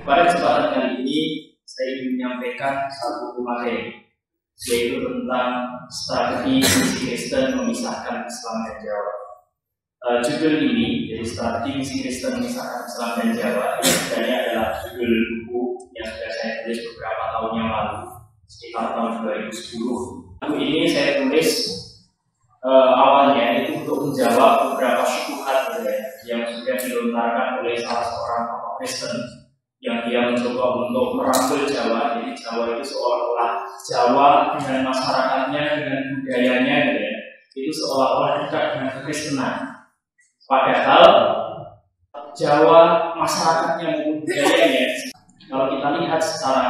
Pada kesempatan kali ini saya ingin menyampaikan satu materi, yaitu tentang strategi misi Kristen memisahkan Islam dan Jawa. Judul ini, jadi strategi misi Kristen memisahkan Islam dan Jawa, ini sebenarnya adalah judul buku yang sudah saya tulis beberapa tahun yang lalu, sekitar tahun 2010. Buku ini saya tulis awalnya itu untuk menjawab beberapa syubhat yang sudah dilontarkan oleh salah seorang tokoh Kristen yang dia mencoba untuk merangkul Jawa. Jadi Jawa itu seolah-olah Jawa dengan masyarakatnya, dengan budayanya, itu seolah-olah dekat dengan kekristenan. Padahal Jawa masyarakatnya maupun budayanya, kalau kita lihat secara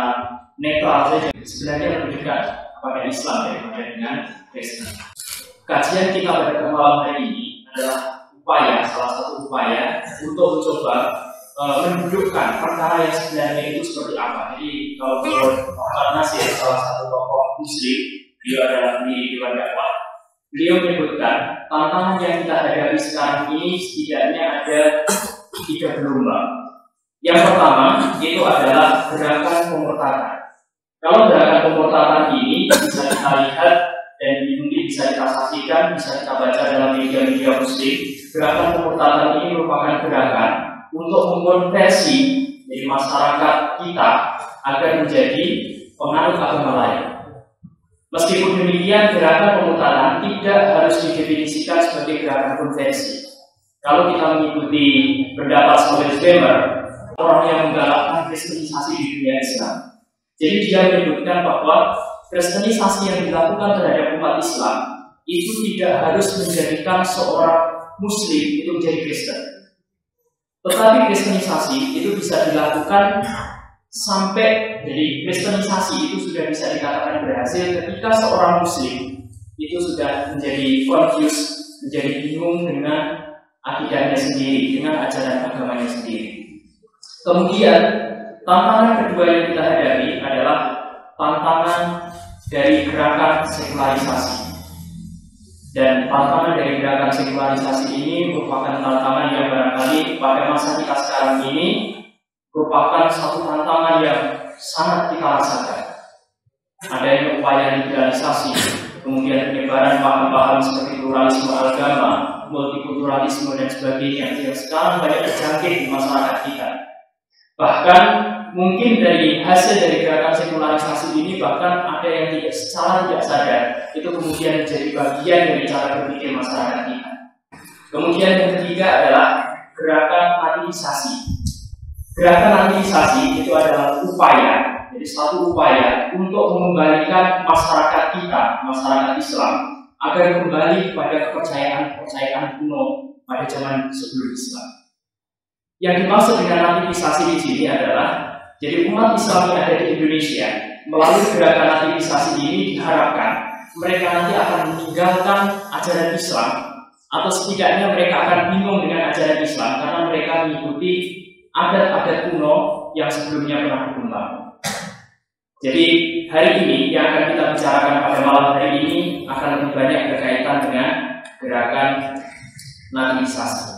netral saja, sebenarnya lebih dekat kepada Islam daripada dengan Kristen. Kajian kita pada malam hari ini adalah salah satu upaya untuk mencoba mendudukkan perkara yang sebenarnya itu seperti apa. Jadi kalau menurut Muhammad Nasir, salah satu tokoh Muslim, beliau adalah pendiri Dewan Dakwah. Beliau menyebutkan tantangan yang kita hadapi sekarang ini setidaknya ada 3 gelombang. Yang pertama itu adalah gerakan pemurtadan. Kalau gerakan pemurtadan ini bisa kita lihat dan mungkin bisa kita saksikan, bisa kita baca dalam media-media Muslim. Gerakan pemurtadan ini merupakan gerakan untuk mengkonversi dari masyarakat kita agar menjadi penganut agama lain. Meskipun demikian, gerakan pemurtadan tidak harus didefinisikan sebagai gerakan konversi. Kalau kita mengikuti pendapat Scholar Weber, orang yang menggalakkan kristenisasi di dunia Islam, jadi dia menyebutkan bahwa kristenisasi yang dilakukan terhadap umat Islam itu tidak harus menjadikan seorang Muslim itu menjadi Kristen. Tetapi kristenisasi itu bisa dilakukan sampai, jadi kristenisasi itu sudah bisa dikatakan berhasil ketika seorang Muslim itu sudah menjadi confused, menjadi bingung dengan akidahnya sendiri, dengan ajaran agamanya sendiri. Kemudian tantangan kedua yang kita hadapi adalah tantangan dari gerakan sekularisasi. Dan tantangan dari gerakan sekularisasi ini merupakan tantangan yang barangkali pada masa kita sekarang ini merupakan satu tantangan yang sangat kita rasakan. Adanya upaya liberalisasi, kemudian penyebaran paham-paham seperti pluralisme agama, multikulturalisme dan sebagainya yang sekarang banyak terjangkit di masyarakat kita. Bahkan mungkin dari hasil dari gerakan sekularisasi ini bahkan ada yang secara tidak sadar itu kemudian menjadi bagian dari cara berpikir masyarakat kita. Kemudian yang ketiga adalah gerakan ateisasi. Gerakan ateisasi itu adalah upaya, jadi satu upaya untuk mengembalikan masyarakat kita, masyarakat Islam, agar kembali kepada kepercayaan kuno pada zaman sebelum Islam. Yang dimaksud dengan ateisasi di sini adalah, jadi umat Islam yang ada di Indonesia melalui gerakan ateisasi ini diharapkan mereka nanti akan meninggalkan ajaran Islam, atau setidaknya mereka akan bingung dengan ajaran Islam karena mereka mengikuti adat-adat kuno yang sebelumnya pernah berkembang. Jadi hari ini yang akan kita bicarakan pada malam hari ini akan lebih banyak berkaitan dengan gerakan ateisasi.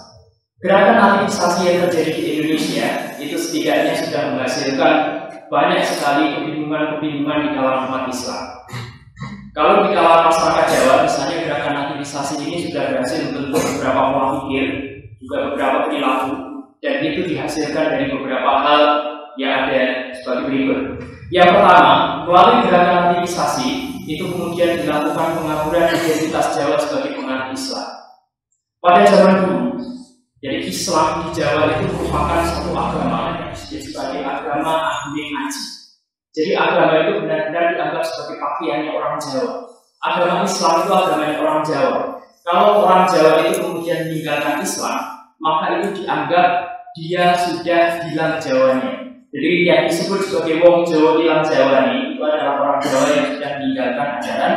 Gerakan ateisasi yang terjadi di Indonesia itu setidaknya sudah menghasilkan banyak sekali kebingungan-kebingungan di kalangan umat Islam. Kalau di kalangan masyarakat Jawa, misalnya gerakan ateisasi ini sudah berhasil membentuk beberapa pola pikir, juga beberapa perilaku, dan itu dihasilkan dari beberapa hal yang ada sebagai berikut. Yang pertama, melalui gerakan ateisasi itu kemudian dilakukan pengakuran identitas Jawa sebagai penganut Islam. Pada zaman dulu, jadi Islam di Jawa itu merupakan satu agama yang sebagai agama ahli ngaji. Jadi agama itu benar-benar dianggap sebagai pakaiannya orang Jawa. Agama Islam itu agamanya orang Jawa. Kalau orang Jawa itu kemudian meninggalkan Islam, maka itu dianggap dia sudah hilang Jawanya. Jadi yang disebut sebagai wong Jawa hilang Jawa itu adalah orang Jawa yang sudah meninggalkan ajaran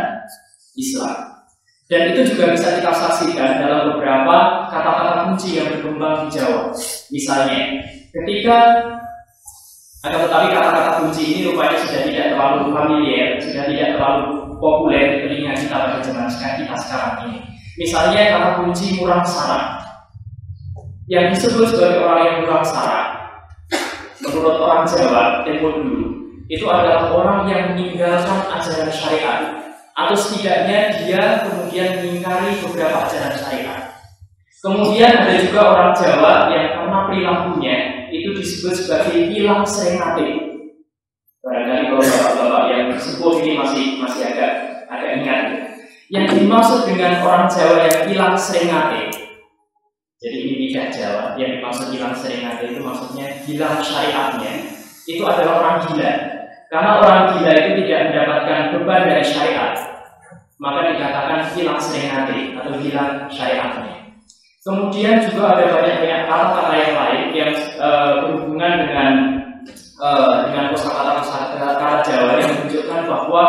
Islam. Dan itu juga bisa kita saksikan dalam beberapa kata-kata kunci yang berkembang di Jawa. Misalnya, ketika tetapi kata-kata kunci ini rupanya sudah tidak terlalu familiar, sudah tidak terlalu populer di telinga kita pada zaman kita sekarang ini. Misalnya kata kunci murah syarat. Yang disebut sebagai orang yang murah syarat menurut orang Jawa tempo dulu itu adalah orang yang meninggalkan ajaran syariat, atau setidaknya dia kemudian mengingkari beberapa ajaran syariat. Kemudian ada juga orang Jawa yang karena perilakunya itu disebut sebagai hilang serengate. Barangkali kalau bapak-bapak yang bersepuh ini masih agak ingat. Yang dimaksud dengan orang Jawa yang hilang serengate, jadi ini tidak Jawa, yang dimaksud hilang serengate itu maksudnya hilang syariatnya, itu adalah orang gila. Karena orang gila itu tidak mendapatkan beban dari syariat, maka dikatakan hilang serengate atau hilang syariatnya. Kemudian juga ada banyak kata-kata yang lain yang berhubungan dengan kosakata Jawa yang menunjukkan bahwa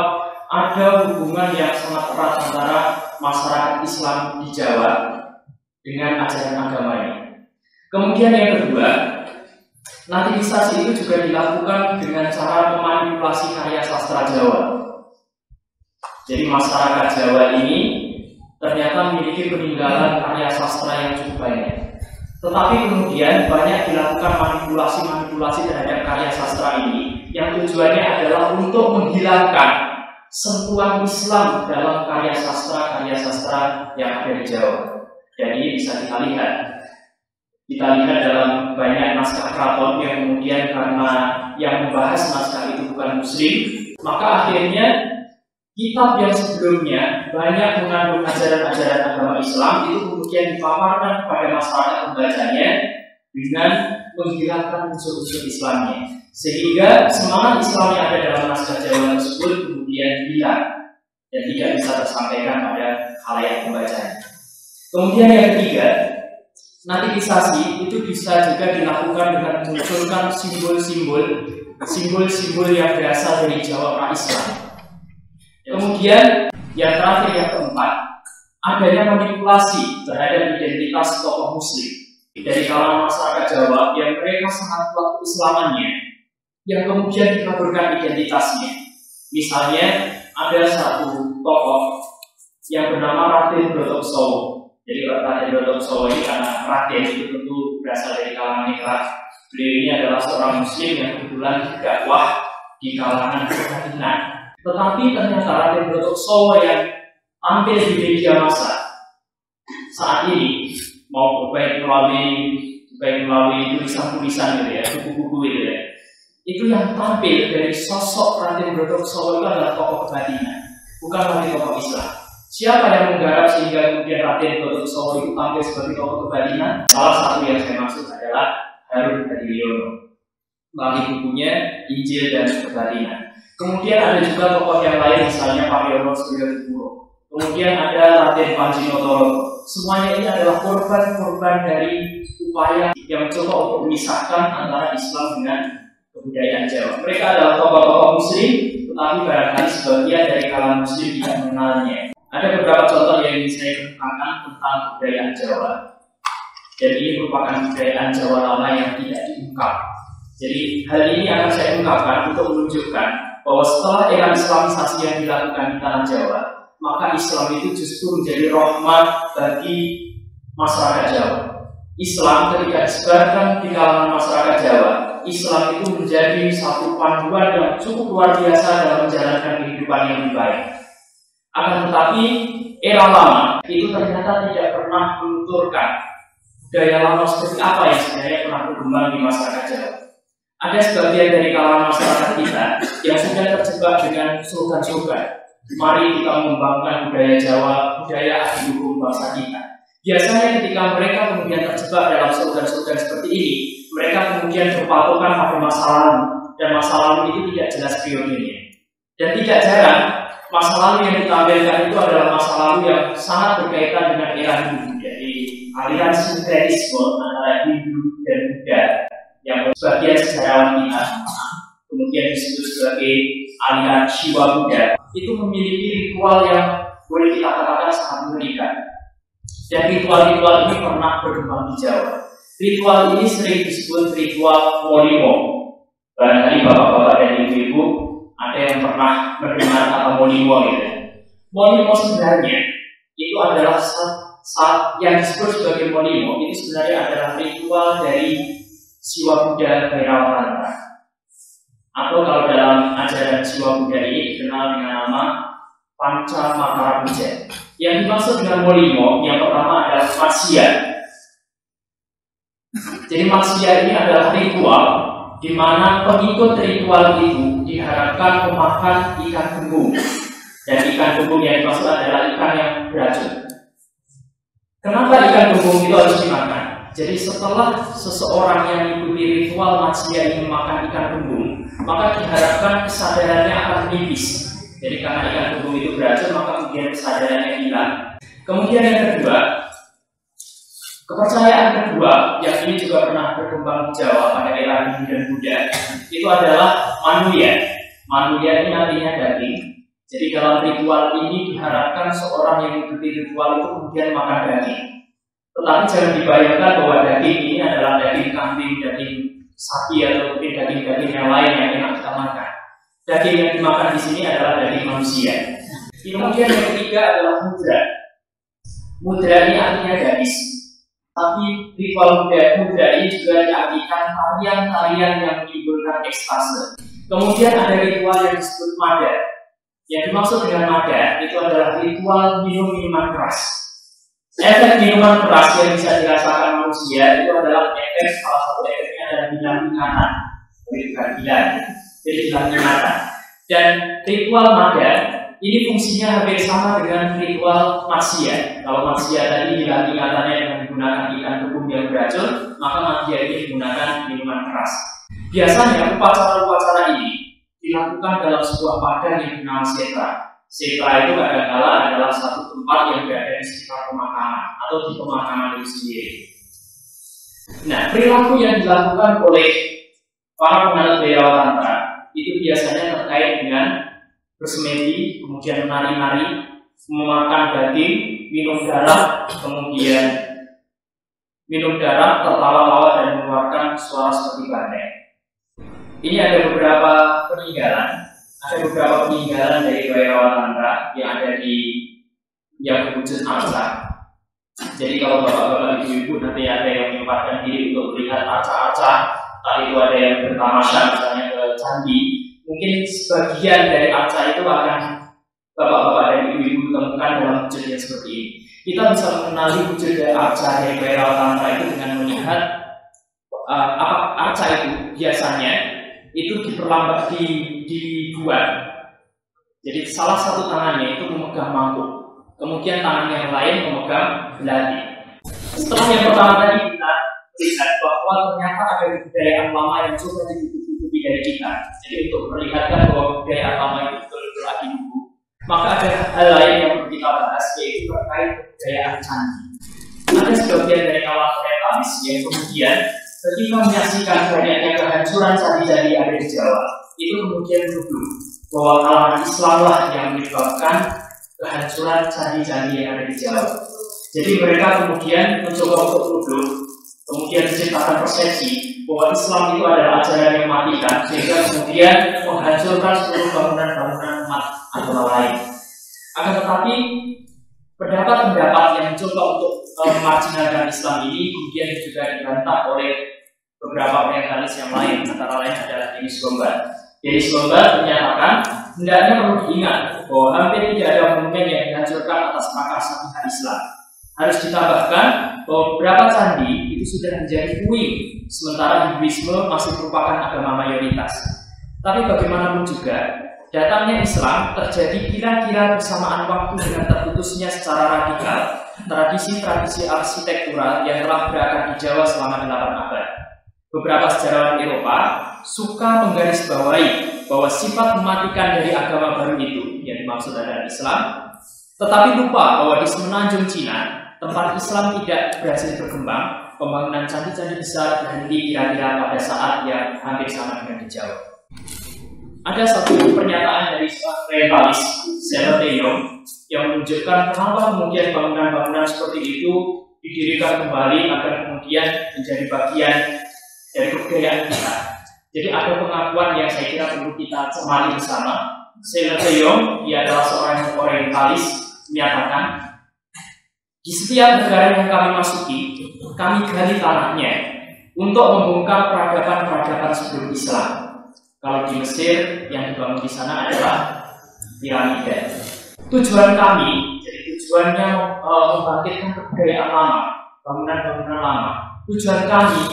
ada hubungan yang sangat erat antara masyarakat Islam di Jawa dengan ajaran agamanya. Kemudian yang kedua, nativisasi itu juga dilakukan dengan cara memanipulasi karya sastra Jawa. Jadi masyarakat Jawa ini ternyata memiliki peninggalan karya sastra yang cukup banyak. Tetapi kemudian banyak dilakukan manipulasi terhadap karya sastra ini yang tujuannya adalah untuk menghilangkan sentuhan Islam dalam karya sastra yang ada di Jawa. Dan ini bisa kita lihat dalam banyak naskah keraton yang kemudian karena yang membahas naskah itu bukan Muslim, maka akhirnya kitab yang sebelumnya banyak mengandung ajaran-ajaran agama Islam itu kemudian dipaparkan kepada masyarakat pembacanya dengan menghilangkan unsur-unsur Islamnya, sehingga semangat Islam yang ada dalam naskah Jawa tersebut kemudian hilang dan tidak bisa tersampaikan pada khalayak pembacanya. Kemudian yang ketiga, nativisasi itu bisa juga dilakukan dengan memunculkan simbol-simbol yang berasal dari Jawa pra-Islam. Kemudian yang terakhir, yang keempat, adanya manipulasi terhadap identitas tokoh Muslim dari kalangan masyarakat Jawa yang mereka sangat kuat keislamannya, yang kemudian dikaburkan identitasnya. Misalnya ada satu tokoh yang bernama Raden Brotoksowo. Jadi Raden Brotoksowo ini karena Raden itu tentu berasal dari kalangan ningrat. Beliau ini adalah seorang Muslim yang kebetulan dakwah di kalangan Keturunan. Tetapi ternyata Raden Brotoksowo yang tampil di media massa saat ini, mau baik melalui tulisan-tulisan gitu ya, buku-buku gitu ya, itu yang tampil dari sosok Raden Brotoksowo itu adalah tokoh kebatinan, bukan lagi tokoh Islam. Siapa yang menggarap sehingga kemudian Raden Brotoksowo itu tampil sebagai tokoh kebatinan? Salah satu yang saya maksud adalah Harun Hadiliono melalui bukunya Injil dan Kebatinan. Kemudian ada juga tokoh yang lain, misalnya Paryono Suryodiguro. Kemudian ada Raden Panji Notoro. Semuanya ini adalah korban-korban dari upaya yang mencoba untuk memisahkan antara Islam dengan kebudayaan Jawa. Mereka adalah tokoh-tokoh Muslim, tetapi barangkali sebagian dari kalangan Muslim tidak mengenalnya. Ada beberapa contoh yang ingin saya kemukakan tentang kebudayaan Jawa. Dan ini merupakan kebudayaan Jawa lama yang tidak diungkap. Jadi hal ini akan saya ungkapkan untuk menunjukkan bahwa setelah era Islamisasi yang dilakukan di tanah Jawa, maka Islam itu justru menjadi rahmat bagi masyarakat Jawa. Islam ketika disebarkan di kalangan masyarakat Jawa, Islam itu menjadi satu panduan yang cukup luar biasa dalam menjalankan kehidupan yang lebih baik. Akan tetapi era lama itu ternyata tidak pernah menuturkan budaya lama seperti apa yang sebenarnya pernah berkembang di masyarakat Jawa. Ada sebagian dari kalangan masyarakat kita yang sudah terjebak dengan slogan-slogan. Mari kita mengembangkan budaya Jawa, budaya adi luhur bangsa kita. Biasanya ketika mereka kemudian terjebak dalam slogan-slogan seperti ini, mereka kemudian berpatokan pada masa lalu, dan masa lalu itu tidak jelas pionirnya. Dan tidak jarang masa lalu yang ditampilkan itu adalah masa lalu yang sangat berkaitan dengan era Hindu, jadi aliran sinkretisme antara Hindu dan Buddha yang sebagian sejarawan kita kemudian disebut sebagai aliran Shiva Buddha, itu memiliki ritual yang boleh kita katakan sangat mengerikan. Dan ritual-ritual ini pernah berkembang di Jawa. Ritual ini sering disebut ritual Molimo. Barangkali bapak-bapak dan ibu-ibu ada yang pernah mendengar kata Molimo gitu. Molimo sebenarnya itu adalah saat yang disebut sebagai Molimo itu sebenarnya adalah ritual dari Siwa Buddha Bairawatanta, atau kalau dalam ajaran Siwa Buddha ini dikenal dengan nama Panca Makara Puja. Yang dimaksud dengan Molimo yang pertama adalah maksiat. Jadi maksiat ini adalah ritual di mana pengikut ritual itu diharapkan memakan ikan gembung, dan ikan gembung yang dimaksud adalah ikan yang beracun. Kenapa ikan gembung itu harus dimakan? Jadi setelah seseorang yang mengikuti ritual maksiat ini memakan ikan gembung, maka diharapkan kesadarannya akan menipis. Jadi karena ikan gembung itu beracun, maka kemudian kesadarannya hilang. Kemudian yang kedua, kepercayaan kedua yang ini juga pernah berkembang di Jawa pada era Hindu dan Buddha, itu adalah manuya. Manuya ini artinya daging. Jadi dalam ritual ini diharapkan seorang yang mengikuti ritual itu kemudian makan daging. Tetapi jangan dibayangkan bahwa daging ini adalah daging kambing, daging sapi, atau mungkin daging-daging yang lain yang enak kita makan. Daging yang dimakan di sini adalah daging manusia. Kemudian yang ketiga adalah mudra. Mudra ini artinya gadis. Tapi ritual mudra ini juga diartikan tarian-tarian yang menimbulkan ekstase. Kemudian ada ritual yang disebut mada. Yang dimaksud dengan mada itu adalah ritual minum minuman keras. Efek minuman keras yang bisa dirasakan manusia itu adalah efek, salah satu efeknya adalah hilang ingatan, bukan hilang, jadi hilang ingatan. Dan ritual mada ini fungsinya hampir sama dengan ritual maksiat. Kalau maksiat tadi hilang ingatannya dengan menggunakan ikan gembung yang beracun, maka maksiat ini menggunakan minuman keras. Biasanya upacara-upacara ini dilakukan dalam sebuah padang yang bernama setra. Setra itu kadang-kala adalah satu tempat yang berada di sekitar pemakaman atau di pemakaman itu sendiri. Nah, perilaku yang dilakukan oleh para penganut Bairawatanta itu biasanya terkait dengan bersemedi, kemudian menari-nari, memakan daging, minum darah, kemudian minum darah, tertawa-tawa, dan mengeluarkan suara seperti badai. Ini ada beberapa peninggalan. Ada beberapa peninggalan dari Bairawatanta yang ada di yang berwujud arca. Jadi kalau bapak-bapak ibu-ibu nanti ada yang menyempatkan diri untuk melihat arca-arca, entah itu ada yang bertamasya misalnya ke candi, mungkin sebagian dari arca itu akan bapak-bapak dan ibu-ibu temukan dalam wujud yang seperti ini. Kita bisa mengenali wujud dari arca dari Bairawatanta itu dengan melihat arca itu biasanya itu dibuat. Jadi salah satu tangannya itu memegang mangkuk, kemudian tangan yang lain memegang belati. Setelah yang pertama tadi kita lihat bahwa ternyata ada kebudayaan lama yang coba ditutupi dari kita. Jadi untuk memperlihatkan bahwa kebudayaan lama itu betul-betul lagi dulu, maka ada hal lain yang perlu kita bahas, yaitu terkait kebudayaan candi. Ada sebagian dari kalangan orientalis yang kemudian ketika menyaksikan banyaknya kehancuran candi-candi yang ada di Jawa, itu kemudian menuduh bahwa kalangan Islamlah yang menyebabkan kehancuran candi-candi yang ada di Jawa. Jadi mereka kemudian mencoba untuk menuduh, kemudian menciptakan persepsi bahwa Islam itu adalah ajaran yang mematikan, sehingga kemudian menghancurkan seluruh bangunan-bangunan umat agama lain. Akan tetapi pendapat-pendapat yang mencoba untuk memarginalkan Islam ini kemudian juga dibantah oleh beberapa orientalis yang lain, antara lain adalah Dennis Lombard. Dennis Lombard menyatakan hendaknya perlu diingat bahwa hampir tidak ada monumen yang dihancurkan atas prakarsa pihak Islam. Harus ditambahkan bahwa beberapa candi itu sudah menjadi puing, sementara Hinduisme masih merupakan agama mayoritas. Tapi bagaimanapun juga, datangnya Islam terjadi kira-kira bersamaan waktu dengan terputusnya secara radikal tradisi-tradisi arsitektural yang telah berakar di Jawa selama 8 abad. Beberapa sejarawan Eropa suka menggarisbawahi bahwa sifat mematikan dari agama baru itu, yang dimaksud adalah Islam, tetapi lupa bahwa di semenanjung Cina, tempat Islam tidak berhasil berkembang, pembangunan candi-candi besar berhenti kira-kira pada saat yang hampir sama dengan di Jawa. Ada satu pernyataan dari seorang orientalis, Seloteyong, yang menunjukkan kenapa kemudian bangunan-bangunan seperti itu didirikan kembali agar kemudian menjadi bagian dari kebudayaan kita. Jadi ada pengakuan yang saya kira perlu kita cermati bersama. Seloteyong, dia adalah seorang orientalis, menyatakan di setiap negara yang kami masuki, kami gali tanahnya, untuk membongkar peradaban-peradaban sebelum Islam. Kalau di Mesir yang dibangun di sana adalah piramida. Tujuan kami, jadi tujuannya membangkitkan kebudayaan lama, bangunan-bangunan lama. Tujuan kami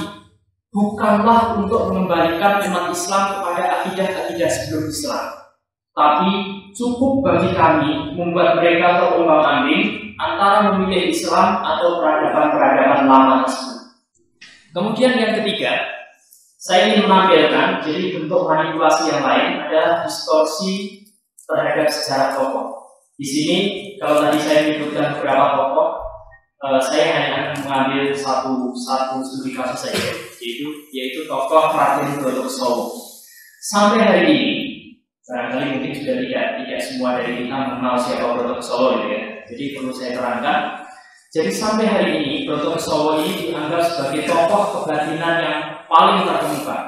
bukanlah untuk mengembalikan umat Islam kepada akidah-akidah sebelum Islam, tapi cukup bagi kami membuat mereka terombang-ambing antara memilih Islam atau peradaban-peradaban lama tersebut. Kemudian yang ketiga, saya ingin menampilkan, jadi bentuk manipulasi yang lain adalah distorsi terhadap sejarah tokoh. Di sini, kalau tadi saya menyebutkan beberapa tokoh, saya hanya akan mengambil satu studi kasus saja, yaitu tokoh Raden Brotokesowo. Sampai hari ini, barangkali mungkin sudah tidak semua dari kita mengenal siapa Brotokesowo, ya. Jadi perlu saya terangkan. Jadi sampai hari ini Brotokesowo ini dianggap sebagai tokoh kebatinan yang paling terkemuka.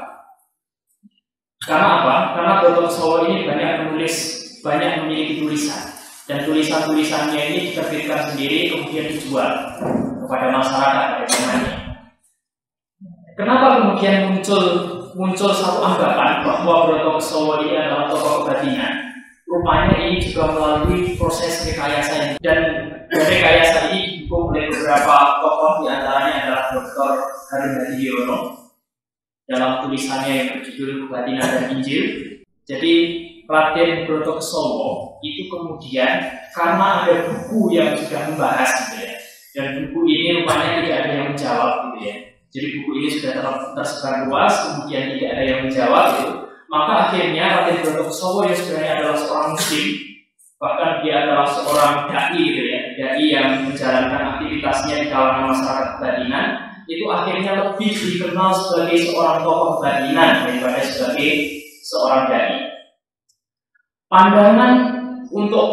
Karena apa? Karena Brotokesowo ini banyak memiliki tulisan, dan tulisan-tulisannya ini diterbitkan sendiri kemudian dijual kepada masyarakat, pada zamannya. Kenapa kemudian muncul satu anggapan bahwa Brotokesowo ini adalah tokoh kebatinan? Rupanya ini juga melalui proses rekayasa, dan rekayasa ini didukung oleh beberapa tokoh, diantaranya adalah Dr. Harun Hadiono dalam tulisannya yang berjudul Kebatinan dan Injil. Jadi Raden Brotokesowo itu kemudian karena ada buku yang sudah membahas gitu ya, dan buku ini rupanya tidak ada yang menjawab gitu ya. Jadi buku ini sudah tersebar luas, kemudian tidak ada yang menjawab gitu. Maka akhirnya Raden Brotokesowo yang sebenarnya adalah seorang muslim, bahkan dia adalah seorang dai gitu ya, dai yang menjalankan aktivitasnya di kalangan masyarakat kebatinan, itu akhirnya lebih dikenal sebagai seorang tokoh kebatinan daripada sebagai seorang dai. Pandangan untuk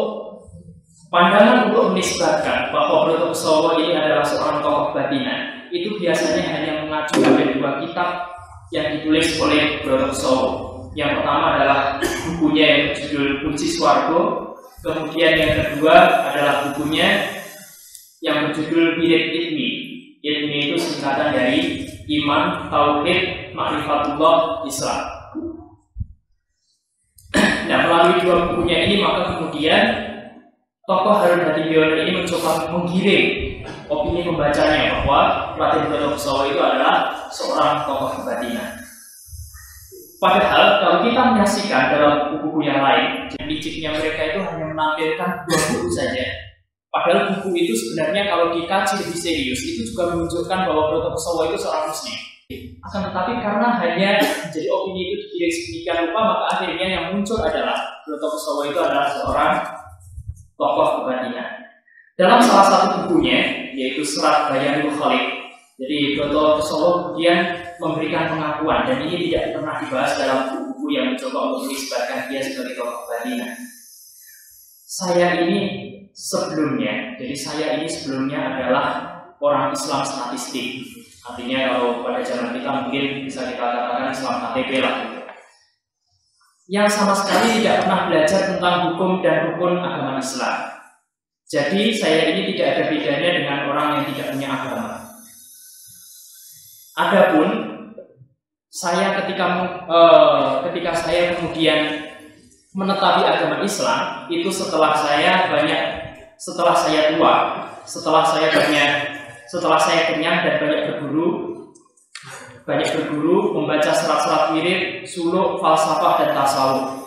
menisbatkan bahwa Brotokesowo ini adalah seorang tokoh kebatinan itu biasanya hanya mengacu pada dua kitab yang ditulis oleh Brotokesowo. Yang pertama adalah bukunya yang berjudul Kunci Swargo, kemudian yang kedua adalah bukunya yang berjudul Birit Ilmi. Ilmi itu singkatan dari Iman, Tauhid, Ma'rifatullah, Islam. Nah, melalui dua bukunya ini maka kemudian tokoh Harun Hadiono ini mencoba menggiring opini pembacanya bahwa Raden Brotokesowo itu adalah seorang tokoh kebatinan. Padahal kalau kita menyaksikan dalam buku-buku yang lain, liciknya mereka itu hanya menampilkan dua buku saja. Padahal buku itu sebenarnya kalau dikaji lebih serius itu juga menunjukkan bahwa Brotokesowo itu seorang muslim. Akan tetapi karena hanya jadi opini itu digiring sedemikian rupa, maka akhirnya yang muncul adalah Brotokesowo itu adalah seorang tokoh kebatinan. Dalam salah satu bukunya, yaitu Serat Bayanul Khalid, jadi Brotokesowo kemudian memberikan pengakuan, dan ini tidak pernah dibahas dalam buku-buku yang mencoba untuk menisbatkan dia sebagai tokoh kebatinan. Saya ini sebelumnya adalah orang Islam statistik. Artinya kalau pada zaman kita mungkin bisa kita katakan Islam KTP lah gitu. Yang sama sekali tidak pernah belajar tentang hukum dan rukun agama Islam. Jadi saya ini tidak ada bedanya dengan orang yang tidak punya agama. Adapun saya ketika saya kemudian menetapi agama Islam itu setelah saya tua, setelah saya kenyang dan banyak berburu membaca serat-serat wirid, suluk, falsafah dan tasawuf,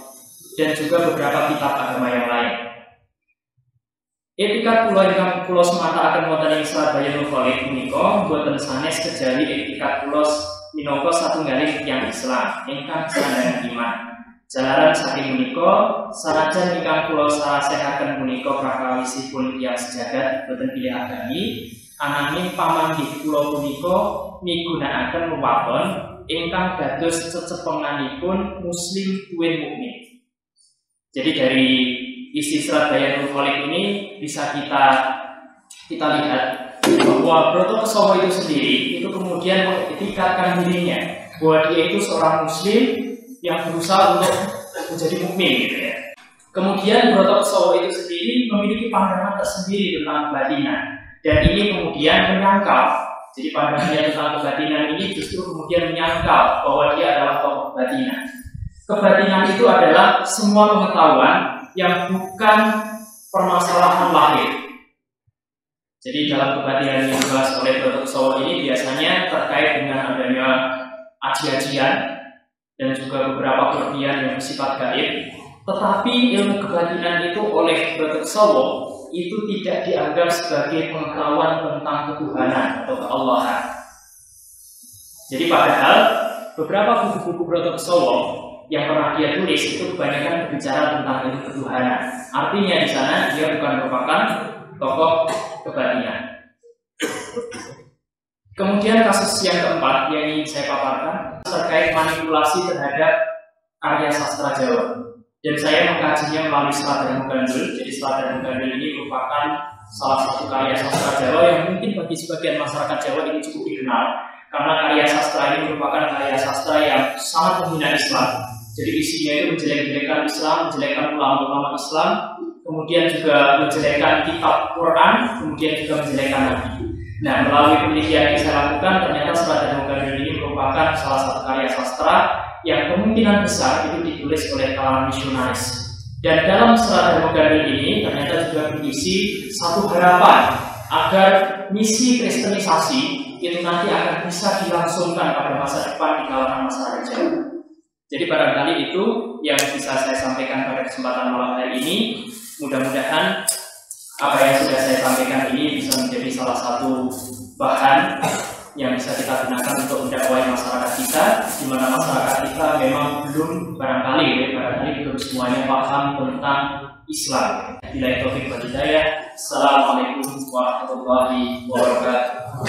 dan juga beberapa kitab agama yang lain. Etikat kula semata akan wonten ing Serat Bayanul Khalid menika boten sanes kejawi etikat kula minangka satunggaling tiyang Islam ingkang sandhangan iman. Jalaran saking menika sanajan ingkang kula sarasehaken punika prakawisipun tiyang sejagat boten pilih agami, ananging pamanggih kula punika migunakaken wewaton ingkang dados cecepenganipun muslim tuwin mukmin. Jadi dari isi Serat Bayanul Khalid ini bisa kita lihat bahwa Brotokesowo itu sendiri itu kemudian mengetikatkan dirinya bahwa dia itu seorang muslim yang berusaha untuk menjadi mukmin gitu ya. Kemudian Brotokesowo itu sendiri memiliki pandangan tersendiri tentang kebatinan, dan ini kemudian menyangkal Jadi pandangannya tentang kebatinan ini justru kemudian menyangkal bahwa dia adalah tokoh kebatinan. Kebatinan itu adalah semua pengetahuan yang bukan permasalahan lahir. Jadi dalam kebatinan yang dibahas oleh Broto Kusumo ini biasanya terkait dengan adanya aji-ajian dan juga beberapa kelebihan yang bersifat gaib. Tetapi ilmu kebatinan itu oleh Broto Kusumo itu tidak dianggap sebagai pengetahuan tentang ketuhanan atau keallahan. Jadi padahal beberapa buku-buku Broto Kusumo yang pernah dia tulis itu kebanyakan berbicara tentang ilmu ketuhanan. Artinya di sana dia bukan merupakan tokoh kebatinan. Kemudian kasus yang keempat yang ingin saya paparkan terkait manipulasi terhadap karya sastra Jawa. Dan saya mengkajinya melalui Selat Darmo Gandul. Jadi Selat Darmo Gandul ini merupakan salah satu karya sastra Jawa yang mungkin bagi sebagian masyarakat Jawa ini cukup dikenal, karena karya sastra ini merupakan karya sastra yang sangat menghina Islam. Jadi isinya itu menjelek-jelekan Islam, menjelekkan ulama-ulama Islam, kemudian juga menjelekkan kitab Quran, kemudian juga menjelekkan Nabi. Nah, melalui penelitian yang saya lakukan, ternyata Selat Darmo Gandul ini merupakan salah satu karya sastra yang kemungkinan besar itu ditulis oleh kalangan misionaris. Dan dalam Selat Darmo Gandul ini ternyata juga berisi satu harapan agar misi kristenisasi itu nanti akan bisa dilangsungkan pada masa depan di kalangan masyarakat Jawa. Jadi barangkali itu yang bisa saya sampaikan pada kesempatan malam hari ini. Mudah-mudahan apa yang sudah saya sampaikan ini bisa menjadi salah satu bahan yang bisa kita gunakan untuk mendakwai masyarakat kita, di mana masyarakat kita memang belum barangkali belum semuanya paham tentang Islam. Bila taufik wal hidayah. Assalamualaikum warahmatullahi wabarakatuh.